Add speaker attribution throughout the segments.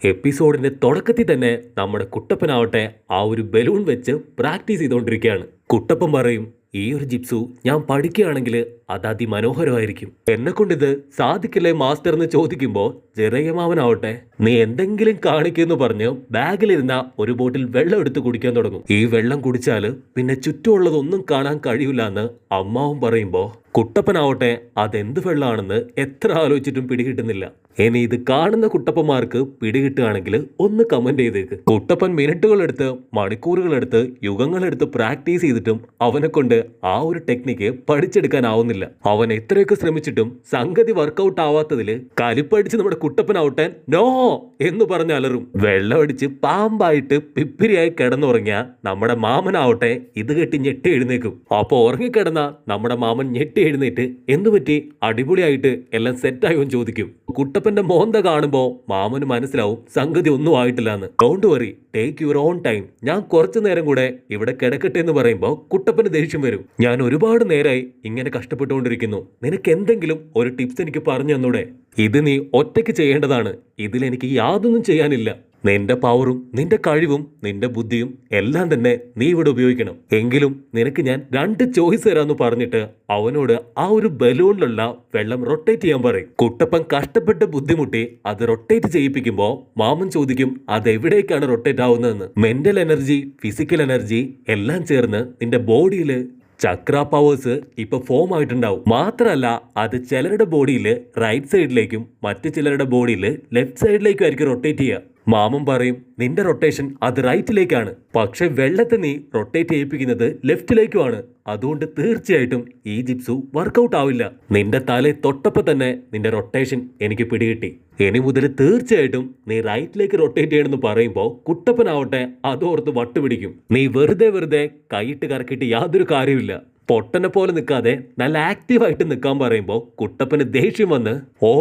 Speaker 1: എപ്പിസോഡിന്റെ തുടക്കത്തിൽ തന്നെ നമ്മുടെ കുട്ടപ്പനാവട്ടെ ആ ഒരു ബലൂൺ വെച്ച് പ്രാക്ടീസ് ചെയ്തുകൊണ്ടിരിക്കുകയാണ്. കുട്ടപ്പൻ പറയും, ഈ ഒരു ജിപ്സു ഞാൻ പഠിക്കുകയാണെങ്കിൽ അത് അതിമനോഹരമായിരിക്കും. എന്നെ കൊണ്ടിത് സാധിക്കില്ലേ മാസ്റ്റർ എന്ന് ചോദിക്കുമ്പോൾ ചെറിയമാവനാവട്ടെ, നീ എന്തെങ്കിലും കാണിക്കുമെന്ന് പറഞ്ഞ് ബാഗിലിരുന്ന ഒരു ബോട്ടിൽ വെള്ളം എടുത്ത് കുടിക്കാൻ തുടങ്ങും. ഈ വെള്ളം കുടിച്ചാൽ പിന്നെ ചുറ്റുമുള്ളതൊന്നും കാണാൻ കഴിയില്ല എന്ന് അമ്മാവും പറയുമ്പോൾ കുട്ടപ്പനാവട്ടെ അതെന്ത് വെള്ളമാണെന്ന് എത്ര ആലോചിച്ചിട്ടും പിടികിട്ടുന്നില്ല. ഇനി ഇത് കാണുന്ന കുട്ടപ്പന്മാർക്ക് പിടികിട്ടുകയാണെങ്കിൽ ഒന്ന് കമന്റ് ചെയ്തേക്ക്. കുട്ടപ്പൻ മിനിറ്റുകളെടുത്ത് മണിക്കൂറുകളെടുത്ത് യുഗങ്ങളെടുത്ത് പ്രാക്ടീസ് ചെയ്തിട്ടും അവനെ കൊണ്ട് ആ ഒരു ടെക്നിക്ക് പഠിച്ചെടുക്കാനാവുന്നില്ല. അവൻ എത്രയൊക്കെ ശ്രമിച്ചിട്ടും സംഗതി വർക്കൗട്ട് ആവാത്തതില് കലിപ്പടിച്ച് നമ്മുടെ കുട്ടപ്പനാവട്ടെ നോ എന്ന് പറഞ്ഞ് അലറും. വെള്ളമടിച്ച് പാമ്പായിട്ട് പിപ്പിരിയായി കിടന്നുറങ്ങിയ നമ്മുടെ മാമനാവട്ടെ ഇത് കെട്ടി ഞെട്ടി എഴുന്നേക്കും. അപ്പൊ ഉറങ്ങിക്കിടന്ന നമ്മുടെ മാമൻ ഞെട്ടി എഴുന്നേറ്റ് എന്തുപറ്റി, അടിപൊളിയായിട്ട് എല്ലാം സെറ്റായോ എന്ന് ചോദിക്കും. കുട്ടപ്പന്റെ മോന്ത കാണുമ്പോ മാമന് മനസ്സിലാവും സംഗതി ഒന്നും ആയിട്ടില്ല എന്ന്. Don't worry, take your own time, ഞാൻ കുറച്ചു നേരം കൂടെ ഇവിടെ കിടക്കട്ടെ എന്ന് പറയുമ്പോ കുട്ടപ്പന് ദേഷ്യം വരും. ഞാൻ ഒരുപാട് നേരമായി ഇങ്ങനെ കഷ്ടപ്പെട്ടുകൊണ്ടിരിക്കുന്നു, നിനക്ക് എന്തെങ്കിലും ഒരു ടിപ്സ് എനിക്ക് പറഞ്ഞു തന്നൂടെ? ഇത് നീ ഒറ്റയ്ക്ക് ചെയ്യേണ്ടതാണ്, ഇതിലെനിക്ക് യാതൊന്നും ചെയ്യാനില്ല. നിന്റെ പവറും നിന്റെ കഴിവും നിന്റെ ബുദ്ധിയും എല്ലാം തന്നെ നീ ഇവിടെ ഉപയോഗിക്കണം. എങ്കിലും നിനക്ക് ഞാൻ 2 ചോയ്സ് തരാമെന്ന് പറഞ്ഞിട്ട് അവനോട് ആ ഒരു ബലൂണിലുള്ള വെള്ളം റൊട്ടേറ്റ് ചെയ്യാൻ പറയും. കുട്ടപ്പൻ കഷ്ടപ്പെട്ട് ബുദ്ധിമുട്ടി അത് റൊട്ടേറ്റ് ചെയ്യിപ്പിക്കുമ്പോ മാമൻ ചോദിക്കും അതെവിടേക്കാണ് റൊട്ടേറ്റ് ആവുന്നതെന്ന്. മെന്റൽ എനർജി, ഫിസിക്കൽ എനർജി എല്ലാം ചേർന്ന് നിന്റെ ബോഡിയിൽ ചക്ര പവേഴ്സ് ഇപ്പൊ ഫോം ആയിട്ടുണ്ടാവും. മാത്രല്ല അത് ചിലരുടെ ബോഡിയിൽ റൈറ്റ് സൈഡിലേക്കും മറ്റു ചിലരുടെ ബോഡിയിൽ ലെഫ്റ്റ് സൈഡിലേക്കും ആയിരിക്കും റൊട്ടേറ്റ് ചെയ്യുക. മാമൻ പറയും നിന്റെ റൊട്ടേഷൻ അത് റൈറ്റിലേക്കാണ്, പക്ഷെ വെള്ളത്തെ നീ റൊട്ടേറ്റ് ചെയ്യിപ്പിക്കുന്നത് ലെഫ്റ്റിലേക്കുമാണ്. അതുകൊണ്ട് തീർച്ചയായിട്ടും ഈ ജിപ്സു വർക്കൗട്ട് ആവില്ല. നിന്റെ തല തൊട്ടപ്പോ തന്നെ നിന്റെ റൊട്ടേഷൻ എനിക്ക് പിടികിട്ടി. ഇനി മുതൽ തീർച്ചയായിട്ടും നീ റൈറ്റിലേക്ക് റൊട്ടേറ്റ് ചെയ്യണമെന്ന് പറയുമ്പോൾ കുട്ടപ്പനാവട്ടെ അതോർത്ത് വട്ടുപിടിക്കും. നീ വെറുതെ കൈയിട്ട് കറക്കിയിട്ട് യാതൊരു കാര്യമില്ല. പൊട്ടനെ പോലെ നിൽക്കാതെ നല്ല ആക്റ്റീവായിട്ട് നിൽക്കാൻ പറയുമ്പോൾ കുട്ടപ്പന് ദേഷ്യം വന്ന്, ഓ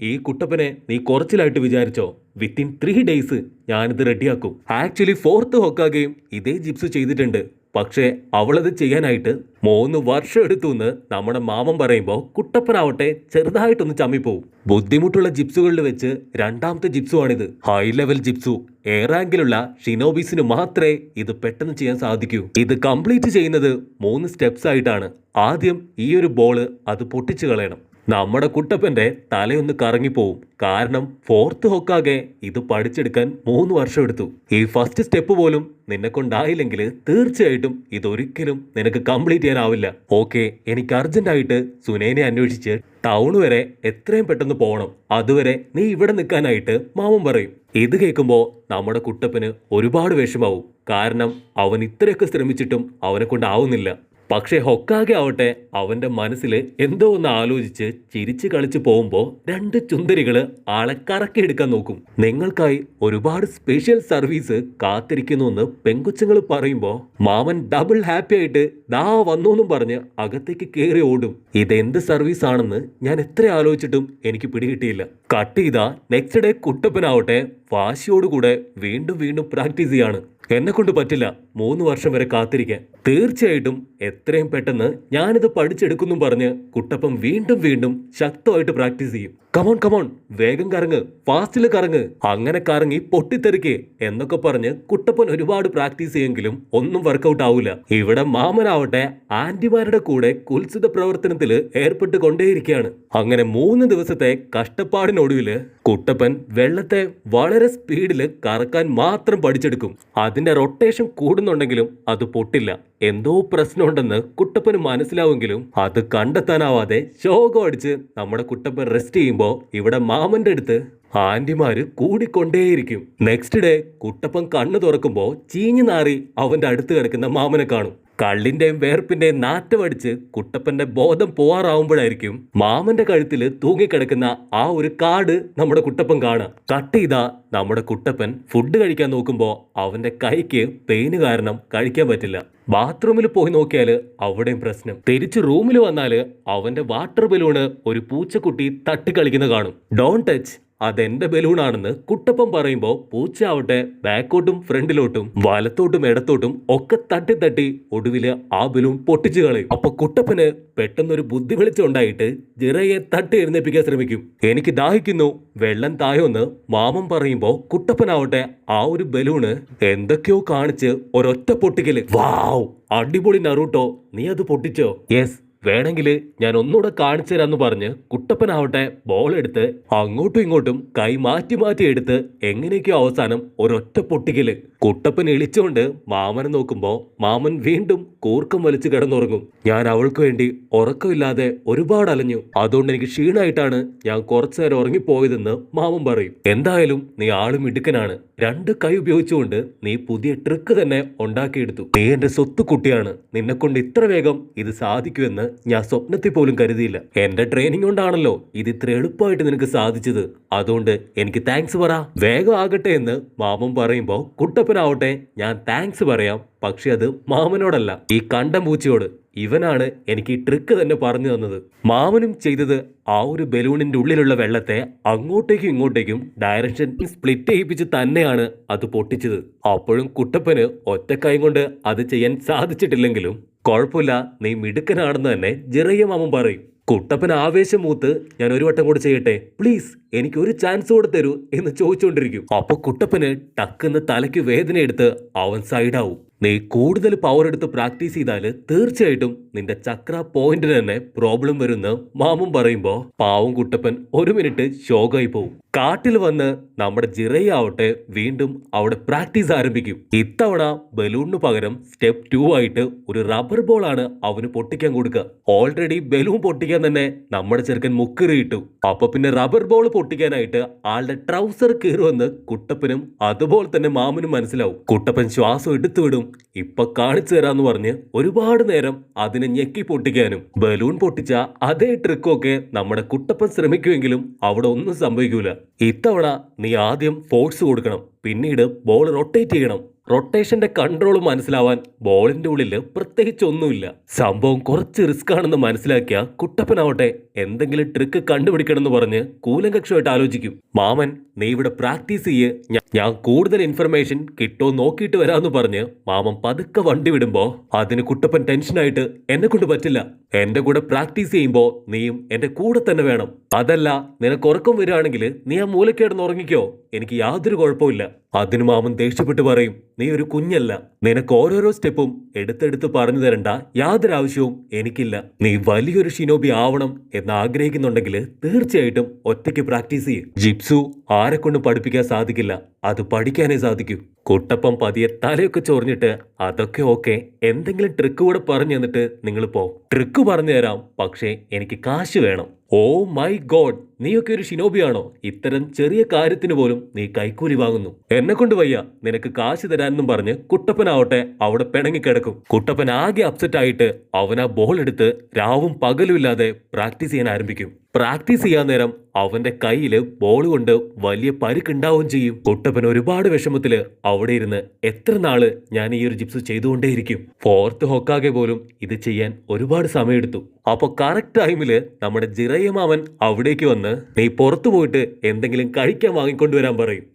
Speaker 1: ഈ കുട്ടപ്പനെ നീ കുറച്ചിലായിട്ട് വിചാരിച്ചോ, വിത്തിൻ 3 days ഞാനിത് റെഡിയാക്കും. ആക്ച്വലി 4th ഹൊക്കാഗെയും ഇതേ ജിപ്സ് ചെയ്തിട്ടുണ്ട്, പക്ഷേ അവളത് ചെയ്യാനായിട്ട് 3 വർഷം എടുത്തു എന്ന് നമ്മുടെ മാമൻ പറയുമ്പോൾ കുട്ടപ്പനാവട്ടെ ചെറുതായിട്ടൊന്ന് ചമ്മിപ്പോവും. ബുദ്ധിമുട്ടുള്ള ജിപ്സുകളിൽ വെച്ച് 2ാമത്തെ ജിപ്സു ആണിത്. High level ജിപ്സു. എ റാങ്കിലുള്ള ഷിനോബീസിന് മാത്രമേ ഇത് പെട്ടെന്ന് ചെയ്യാൻ സാധിക്കൂ. ഇത് കംപ്ലീറ്റ് ചെയ്യുന്നത് 3 സ്റ്റെപ്സ് ആയിട്ടാണ്. ആദ്യം ഈ ഒരു ബോള് അത് പൊട്ടിച്ചു കളയണം. നമ്മുടെ കുട്ടപ്പന്റെ തലയൊന്ന് കറങ്ങിപ്പോവും. കാരണം 4th ഹൊക്കാകെ ഇത് പഠിച്ചെടുക്കാൻ 3 വർഷം എടുത്തു. ഈ ഫസ്റ്റ് സ്റ്റെപ്പ് പോലും നിന്നെ കൊണ്ടായില്ലെങ്കിൽ തീർച്ചയായിട്ടും ഇതൊരിക്കലും നിനക്ക് കംപ്ലീറ്റ് ചെയ്യാനാവില്ല. ഓക്കെ, എനിക്ക് അർജന്റായിട്ട് സുനേനെ അന്വേഷിച്ച് ടൗൺ വരെ എത്രയും പെട്ടെന്ന് പോകണം, അതുവരെ നീ ഇവിടെ നിൽക്കാനായിട്ട് മാമൻ പറയും. ഇത് കേൾക്കുമ്പോൾ നമ്മുടെ കുട്ടപ്പന് ഒരുപാട് വിഷമാവും. കാരണം അവൻ ഇത്രയൊക്കെ ശ്രമിച്ചിട്ടും അവനെ കൊണ്ടാവുന്നില്ല. പക്ഷേ ഹൊക്കാകെ ആവട്ടെ അവന്റെ മനസ്സിൽ എന്തോ ഒന്ന് ആലോചിച്ച് ചിരിച്ചു കളിച്ച് പോകുമ്പോൾ 2 ചുന്ദരികള് ആളെ കറക്കിയെടുക്കാൻ നോക്കും. നിങ്ങൾക്കായി ഒരുപാട് സ്പെഷ്യൽ സർവീസ് കാത്തിരിക്കുന്നു എന്ന് പെങ്കുച്ചുങ്ങൾ പറയുമ്പോൾ മാമൻ ഡബിൾ ഹാപ്പി ആയിട്ട് ദാ വന്നു എന്നും പറഞ്ഞ് അകത്തേക്ക് കയറി ഓടും. ഇതെന്ത് സർവീസ് ആണെന്ന് ഞാൻ എത്ര ആലോചിച്ചിട്ടും എനിക്ക് പിടികിട്ടിയില്ല. കട്ട് ചെയ്താ നെക്സ്റ്റ് ഡേ കുട്ടപ്പനാവട്ടെ വാശിയോടുകൂടെ വീണ്ടും പ്രാക്ടീസ് ചെയ്യാണ്. എന്നെ കൊണ്ട് പറ്റില്ല 3 വർഷം വരെ കാത്തിരിക്കാൻ. തീർച്ചയായിട്ടും എത്രയും പെട്ടെന്ന് ഞാനിത് പഠിച്ചെടുക്കുന്നു പറഞ്ഞ് കുട്ടപ്പൻ വീണ്ടും ശക്തമായിട്ട് പ്രാക്ടീസ് ചെയ്യും. കമോൺ വേഗം കറങ്ങ്, ഫാസ്റ്റില് കറങ്ങ്, അങ്ങനെ കറങ്ങി പൊട്ടിത്തെറിക്ക് എന്നൊക്കെ പറഞ്ഞ് കുട്ടപ്പൻ ഒരുപാട് പ്രാക്ടീസ് ചെയ്യുമെങ്കിലും ഒന്നും വർക്കൗട്ട് ആവൂല. ഇവിടെ മാമനാവട്ടെ ആന്റിമാരുടെ കൂടെ കുൽസിത പ്രവർത്തനത്തില് ഏർപ്പെട്ട് കൊണ്ടേയിരിക്കുകയാണ്. അങ്ങനെ 3 ദിവസത്തെ കഷ്ടപ്പാടിനൊടുവില് കുട്ടപ്പൻ വെള്ളത്തെ വളരെ സ്പീഡില് കറക്കാൻ മാത്രം പഠിച്ചെടുക്കും. അതിന്റെ റൊട്ടേഷൻ കൂടുന്നുണ്ടെങ്കിലും അത് പൊട്ടില്ല. എന്തോ പ്രശ്നമുണ്ടെന്ന് കുട്ടപ്പന് മനസ്സിലാവുമെങ്കിലും അത് കണ്ടെത്താനാവാതെ ശോകം അടിച്ച് നമ്മുടെ കുട്ടപ്പൻ റെസ്റ്റ് ചെയ്യുമ്പോൾ ഇവിടെ മാമന്റെ അടുത്ത് ആന്റിമാര് കൂടിക്കൊണ്ടേയിരിക്കും. നെക്സ്റ്റ് ഡേ കുട്ടപ്പൻ കണ്ണു തുറക്കുമ്പോൾ ചീഞ്ഞു നാറി അവന്റെ അടുത്ത് കിടക്കുന്ന മാമനെ കാണും. കള്ളിന്റെയും വേർപ്പിന്റെയും നാറ്റമടിച്ച് കുട്ടപ്പന്റെ ബോധം പോവാറാവുമ്പോഴായിരിക്കും മാമന്റെ കഴുത്തില് തൂങ്ങിക്കിടക്കുന്ന ആ ഒരു കാർഡ് നമ്മുടെ കുട്ടപ്പൻ കാണാം. കട്ട് ചെയ്താ നമ്മുടെ കുട്ടപ്പൻ ഫുഡ് കഴിക്കാൻ നോക്കുമ്പോ അവന്റെ കൈക്ക് പെയിന് കാരണം കഴിക്കാൻ പറ്റില്ല. ബാത്റൂമിൽ പോയി നോക്കിയാല് അവിടെയും പ്രശ്നം. തിരിച്ച് റൂമിൽ വന്നാല് അവന്റെ വാട്ടർ ബലൂണ് ഒരു പൂച്ചക്കുട്ടി തട്ടിക്കളിക്കുന്ന കാണും. ഡോണ്ട് ടച്ച്, അതെന്റെ ബലൂണാണെന്ന് കുട്ടപ്പൻ പറയുമ്പോ പൂച്ച ആവട്ടെ ബാക്കോട്ടും ഫ്രണ്ടിലോട്ടും വലത്തോട്ടും ഇടത്തോട്ടും ഒക്കെ തട്ടി തട്ടി ഒടുവില് ആ ബലൂൺ പൊട്ടിച്ചു കളയും. അപ്പൊ കുട്ടപ്പന് പെട്ടെന്നൊരു ബുദ്ധി വെളിച്ചമുണ്ടായിട്ട് ജിറയെ തട്ടി എഴുന്നേപ്പിക്കാൻ ശ്രമിക്കും. എനിക്ക് ദാഹിക്കുന്നു, വെള്ളം തായോന്ന് മാമൻ പറയുമ്പോ കുട്ടപ്പനാവട്ടെ ആ ഒരു ബലൂണ് എന്തൊക്കെയോ കാണിച്ച് ഒരൊറ്റ പൊട്ടിക്കല്. വാവ്, അടിപൊളി നറൂട്ടോ, നീ അത് പൊട്ടിച്ചോ? യെസ്, വേണമെങ്കിൽ ഞാൻ ഒന്നുകൂടെ കാണിച്ചു തരാന്ന് പറഞ്ഞ് കുട്ടപ്പനാവട്ടെ ബോൾ എടുത്ത് അങ്ങോട്ടും ഇങ്ങോട്ടും കൈ മാറ്റി മാറ്റി എടുത്ത് എങ്ങനെയൊക്കെയോ അവസാനം ഒരൊറ്റ പൊട്ടിക്കല്. കുട്ടപ്പൻ എളിച്ചുകൊണ്ട് മാമനെ നോക്കുമ്പോ മാമൻ വീണ്ടും കൂർക്കം വലിച്ചു കിടന്നുറങ്ങും. ഞാൻ അവൾക്ക് വേണ്ടി ഉറക്കമില്ലാതെ ഒരുപാട് അലഞ്ഞു, അതുകൊണ്ട് എനിക്ക് ക്ഷീണമായിട്ടാണ് ഞാൻ കുറച്ചു നേരം ഉറങ്ങിപ്പോയതെന്ന് മാമൻ പറയും. എന്തായാലും നീ ആളും മിടുക്കനാണ്, 2 കൈ ഉപയോഗിച്ചുകൊണ്ട് നീ പുതിയ ട്രിക്ക് തന്നെ ഉണ്ടാക്കിയെടുത്തു. നീ എന്റെ സ്വത്ത് കുട്ടിയാണ്, നിന്നെ കൊണ്ട് ഇത്ര വേഗം ഇത് സാധിക്കുമെന്ന് ഞാൻ സ്വപ്നത്തിൽ പോലും കരുതിയില്ല. എന്റെ ട്രെയിനിങ് കൊണ്ടാണല്ലോ ഇത് ഇത്ര എളുപ്പമായിട്ട് നിനക്ക് സാധിച്ചത്, അതുകൊണ്ട് എനിക്ക് താങ്ക്സ് പറ. വേഗം ആകട്ടെ എന്ന് മാമൻ പറയുമ്പോ കുട്ടപ്പനാവട്ടെ ഞാൻ താങ്ക്സ് പറയാം, പക്ഷെ അത് മാമനോടല്ല, ഈ കണ്ടംപൂച്ചയോട്. ഇവനാണ് എനിക്ക് ഈ ട്രിക്ക് തന്നെ പറഞ്ഞു തന്നത്. മാമനും ചെയ്തത് ആ ഒരു ബലൂണിന്റെ ഉള്ളിലുള്ള വെള്ളത്തെ അങ്ങോട്ടേക്കും ഇങ്ങോട്ടേക്കും ഡയറക്ഷൻ സ്പ്ലിറ്റ് ചെയ്യിപ്പിച്ച് തന്നെയാണ് അത് പൊട്ടിച്ചത്. അപ്പോഴും കുട്ടപ്പന് ഒറ്റക്കൈ കൊണ്ട് അത് ചെയ്യാൻ സാധിച്ചിട്ടില്ലെങ്കിലും കുഴപ്പമില്ല, നീ മിടുക്കനാണെന്ന് തന്നെ ജിറയ മാമൻ പറയും. കുട്ടപ്പൻ ആവേശം മൂത്ത് ഞാൻ ഒരു വട്ടം കൂടെ ചെയ്യട്ടെ പ്ലീസ്, എനിക്ക് ഒരു ചാൻസ് കൂടെ തരൂ എന്ന് ചോദിച്ചുകൊണ്ടിരിക്കും. അപ്പൊ കുട്ടപ്പന് ടക്കുന്ന് തലയ്ക്ക് വേദന എടുത്ത് അവൻ സൈഡാവും. നീ കൂടുതൽ പവർ എടുത്ത് പ്രാക്ടീസ് ചെയ്താൽ തീർച്ചയായിട്ടും നിന്റെ ചക്ര പോയിന്റിന് തന്നെ പ്രോബ്ലം വരുന്ന മാമൻ പറയുമ്പോ പാവം കുട്ടപ്പൻ 1 മിനിറ്റ് ഷോക്കായി പോവും. കാട്ടിൽ വന്ന് നമ്മുടെ ജിറയാവട്ടെ വീണ്ടും അവിടെ പ്രാക്ടീസ് ആരംഭിക്കും. ഇത്തവണ ബലൂണിന് പകരം സ്റ്റെപ്പ് 2 ആയിട്ട് ഒരു റബ്ബർ ബോൾ ആണ് അവന് പൊട്ടിക്കാൻ കൊടുക്കുക. ഓൾറെഡി ബലൂൺ പൊട്ടിക്കാൻ തന്നെ നമ്മുടെ ചെറുക്കൻ മുക്കറിയിട്ടു. അപ്പൊ പിന്നെ റബ്ബർ ബോൾ പൊട്ടിക്കാനായിട്ട് ആളുടെ ട്രൗസർ കീറുമെന്ന് കുട്ടപ്പനും അതുപോലെ തന്നെ മാമനും മനസ്സിലാവും. കുട്ടപ്പൻ ശ്വാസം എടുത്തുവിടും. ഇപ്പൊ കാണിച്ചു തരാന്ന് പറഞ്ഞ് ഒരുപാട് നേരം അതിനെ ഞെക്കി പൊട്ടിക്കാനും ബലൂൺ പൊട്ടിച്ച അതേ ട്രിക്കൊക്കെ നമ്മുടെ കുട്ടപ്പൻ ശ്രമിക്കുമെങ്കിലും അവിടെ ഒന്നും സംഭവിക്കൂല. ഇത്തവണ നീ ആദ്യം ഫോഴ്സ് കൊടുക്കണം, പിന്നീട് ബോൾ റൊട്ടേറ്റ് ചെയ്യണം. റൊട്ടേഷന്റെ കൺട്രോൾ മനസ്സിലാവാൻ ബോളിന്റെ ഉള്ളിൽ പ്രത്യേകിച്ച് ഒന്നുമില്ല. സംഭവം കുറച്ച് റിസ്ക് ആണെന്ന് മനസ്സിലാക്കിയ കുട്ടപ്പനാവട്ടെ എന്തെങ്കിലും ട്രിക്ക് കണ്ടുപിടിക്കണം എന്ന് പറഞ്ഞ് കൂലങ്കക്ഷമായിട്ട് ആലോചിക്കും. മാമൻ നീ ഇവിടെ പ്രാക്ടീസ് ചെയ്യ്, ഞാൻ കൂടുതൽ ഇൻഫർമേഷൻ കിട്ടോ നോക്കിയിട്ട് വരാമെന്ന് പറഞ്ഞ് മാമൻ പതുക്കെ വണ്ടി വിടുമ്പോ അതിന് കുട്ടപ്പൻ ടെൻഷനായിട്ട് എന്നെ കൊണ്ട് പറ്റില്ല, എന്റെ കൂടെ പ്രാക്ടീസ് ചെയ്യുമ്പോ നീയും എന്റെ കൂടെ തന്നെ വേണം. അതല്ല നിനക്ക് ഉറക്കം വരികയാണെങ്കിൽ നീ ആ മൂലക്കേടന്ന് ഉറങ്ങിക്കോ, എനിക്ക് യാതൊരു കുഴപ്പമില്ല. അതിന് മാമൻ ദേഷ്യപ്പെട്ട് പറയും, നീ ഒരു കുഞ്ഞല്ല, നിനക്ക് ഓരോരോ സ്റ്റെപ്പും എടുത്തെടുത്ത് പറഞ്ഞു തരണ്ട യാതൊരു ആവശ്യവും എനിക്കില്ല. നീ വലിയൊരു ഷിനോബി ആവണം എന്ന് ആഗ്രഹിക്കുന്നുണ്ടെങ്കിൽ തീർച്ചയായിട്ടും ഒറ്റയ്ക്ക് പ്രാക്ടീസ് ചെയ്യും. ജിപ്സു ആരെക്കൊണ്ട് പഠിപ്പിക്കാൻ സാധിക്കില്ല, അത് പഠിക്കാനേ സാധിക്കൂ. കുട്ടപ്പം പതിയെ തലയൊക്കെ ചൊറിഞ്ഞിട്ട് അതൊക്കെ ഓക്കെ, എന്തെങ്കിലും ട്രിക്ക് കൂടെ പറഞ്ഞു തന്നിട്ട് നിങ്ങൾ പോ. ട്രിക്ക് പറഞ്ഞു തരാം, പക്ഷേ എനിക്ക് കാശ് വേണം. ഓ മൈ ഗോഡ്, നീയൊക്കെ ഒരു ഷിനോബിയാണോ? ഇത്തരം ചെറിയ കാര്യത്തിന് പോലും നീ കൈക്കൂലി വാങ്ങുന്നു. എന്നെ കൊണ്ട് വയ്യ, നിനക്ക് കാശ് തരാനെന്നും പറഞ്ഞ് കുട്ടപ്പനാവട്ടെ അവിടെ പിണങ്ങിക്കിടക്കും. കുട്ടപ്പൻ ആകെ അപ്സെറ്റ് ആയിട്ട് അവൻ ആ ബോൾ എടുത്ത് രാവും പകലും ഇല്ലാതെ പ്രാക്ടീസ് ചെയ്യാൻ ആരംഭിക്കും. പ്രാക്ടീസ് ചെയ്യാൻ നേരം അവന്റെ കയ്യില് ബോൾ കൊണ്ട് വലിയ പരിക്കുണ്ടാവുകയും ചെയ്യും. കുട്ടപ്പൻ ഒരുപാട് വിഷമത്തില് അവിടെ ഇരുന്ന് എത്ര നാള് ഞാൻ ഈ ഒരു ജിപ്സ് ചെയ്തുകൊണ്ടേയിരിക്കും. 4th ഹൊക്കാകെ പോലും ഇത് ചെയ്യാൻ ഒരുപാട് സമയമെടുത്തു. അപ്പൊ കറക്റ്റ് ടൈമില് നമ്മുടെ ജിറയ മാമൻ അവിടേക്ക് വന്ന് നീ പുറത്തു പോയിട്ട് എന്തെങ്കിലും കഴിക്കാൻ വാങ്ങിക്കൊണ്ടുവരാൻ പറയും.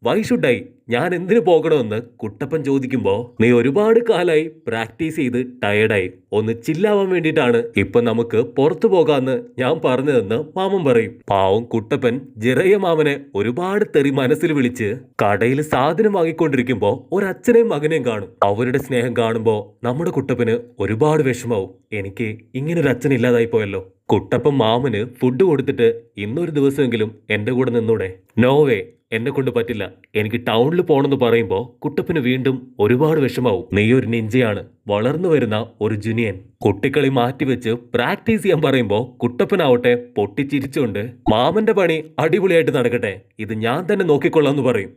Speaker 1: വൈ ഷുഡ് ഐ, ഞാൻ എന്തിനു പോകണമെന്ന് കുട്ടപ്പൻ ചോദിക്കുമ്പോ നീ ഒരുപാട് കാലായി പ്രാക്ടീസ് ചെയ്ത് ടയർഡായി, ഒന്ന് ചില്ലാവാൻ വേണ്ടിയിട്ടാണ് ഇപ്പൊ നമുക്ക് പുറത്തു പോകാന്ന് ഞാൻ പറഞ്ഞതെന്ന് മാമൻ പറയും. പാവം കുട്ടപ്പൻ ജിറയ മാമനെ ഒരുപാട് തെറി മനസ്സിൽ വിളിച്ച് കടയിൽ സാധനം വാങ്ങിക്കൊണ്ടിരിക്കുമ്പോ ഒരച്ഛനെയും മകനെയും കാണും. അവരുടെ സ്നേഹം കാണുമ്പോ നമ്മുടെ കുട്ടപ്പന് ഒരുപാട് വിഷമാവും. എനിക്ക് ഇങ്ങനൊരു അച്ഛൻ ഇല്ലാതായി പോയല്ലോ. കുട്ടപ്പൻ മാമന് ഫുഡ് കൊടുത്തിട്ട് ഇന്നൊരു ദിവസമെങ്കിലും എന്റെ കൂടെ നിന്നൂടെ? നോവേ, എന്നെ കൊണ്ട് പറ്റില്ല, എനിക്ക് ടൗണിൽ പോണെന്ന് പറയുമ്പോ കുട്ടപ്പന് വീണ്ടും ഒരുപാട് വിഷമാവും. നീ ഒരു നിഞ്ചയാണ്, വളർന്നു വരുന്ന ഒരു ജുനിയൻ. കുട്ടിക്കളി മാറ്റിവെച്ച് പ്രാക്ടീസ് ചെയ്യാൻ പറയുമ്പോ കുട്ടപ്പനാവട്ടെ പൊട്ടിച്ചിരിച്ചുകൊണ്ട് മാമന്റെ പണി അടിപൊളിയായിട്ട് നടക്കട്ടെ, ഇത് ഞാൻ തന്നെ നോക്കിക്കൊള്ളാം എന്ന് പറയും.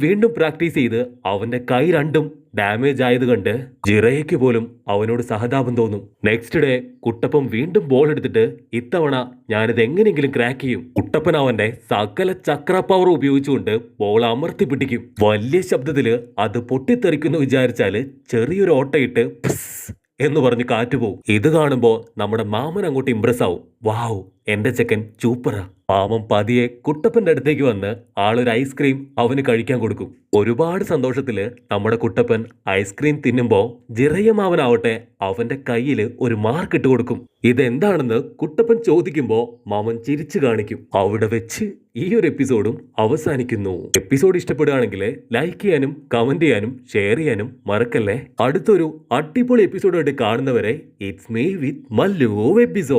Speaker 1: വീണ്ടും പ്രാക്ടീസ് ചെയ്ത് അവന്റെ കൈ രണ്ടും ഡാമേജ് ആയത് കണ്ട് ജിറയ്ക്ക് പോലും അവനോട് സഹതാപം തോന്നും. നെക്സ്റ്റ് ഡേ കുട്ടപ്പൻ വീണ്ടും ബോൾ എടുത്തിട്ട് ഇത്തവണ ഞാനിത് എങ്ങനെയെങ്കിലും ക്രാക്ക് ചെയ്യും. കുട്ടപ്പൻ അവന്റെ സകല ചക്ര പവർ ഉപയോഗിച്ചുകൊണ്ട് ബോൾ അമർത്തി പിടിക്കും. വലിയ ശബ്ദത്തില് അത് പൊട്ടിത്തെറിക്കുന്നു വിചാരിച്ചാല് ചെറിയൊരു ഓട്ടയിട്ട് എന്ന് പറഞ്ഞ് കാറ്റുപോകും. ഇത് കാണുമ്പോ നമ്മുടെ മാമൻ അങ്ങോട്ട് ഇംപ്രസ് ആവും. വാവ്, എന്റെ ചെക്കൻ ചൂപ്പറാ. പാവം പതിയെ കുട്ടപ്പന്റെ അടുത്തേക്ക് വന്ന് ആളൊരു ഐസ്ക്രീം അവന് കഴിക്കാൻ കൊടുക്കും. ഒരുപാട് സന്തോഷത്തില് നമ്മുടെ കുട്ടപ്പൻ ഐസ്ക്രീം തിന്നുമ്പോ ജിറയമാവനാവട്ടെ അവന്റെ കയ്യില് ഒരു മാർക്ക് ഇട്ട് കൊടുക്കും. ഇതെന്താണെന്ന് കുട്ടപ്പൻ ചോദിക്കുമ്പോ മാമൻ ചിരിച്ചു കാണിക്കും. അവിടെ വെച്ച് ഈ ഒരു എപ്പിസോഡും അവസാനിക്കുന്നു. എപ്പിസോഡ് ഇഷ്ടപ്പെടുകയാണെങ്കിൽ ലൈക്ക് ചെയ്യാനും കമന്റ് ചെയ്യാനും ഷെയർ ചെയ്യാനും മറക്കല്ലേ. അടുത്തൊരു അടിപൊളി എപ്പിസോഡായിട്ട് കാണുന്നവരെ it's me with Mallu episode.